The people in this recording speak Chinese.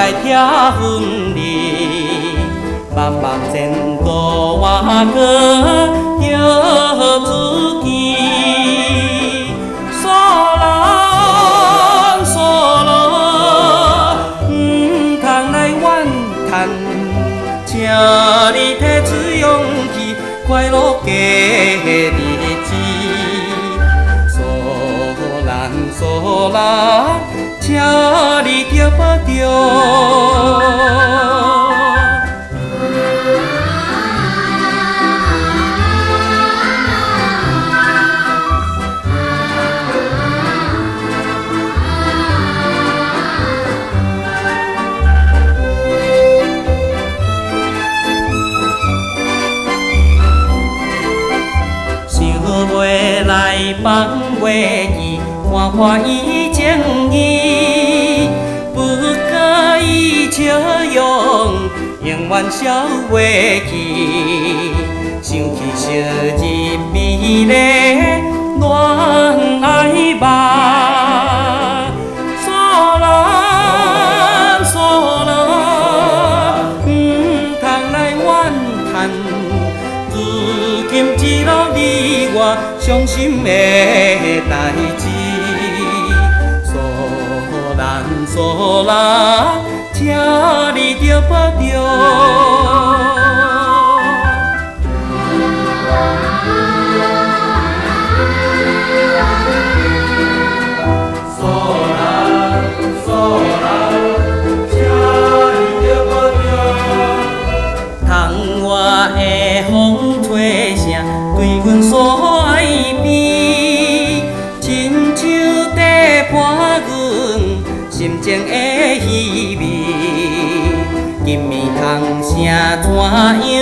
来拆分离，茫茫前途我搁着自己。索人索路，唔通来怨叹，请你提出勇气，快乐过日子。索人，请你着保重。想袂来放袂记。看看伊情意，不可以笑容，永远消袂去。想起昔日美丽恋爱梦，索人索人，唔通来怨叹。如今只留你我伤心的代志。索人，请你着保重。索人，索人，请你着保重。窗外的风吹声，对阮所爱边，亲像在伴阮。心情的稀微，今暝通声怎样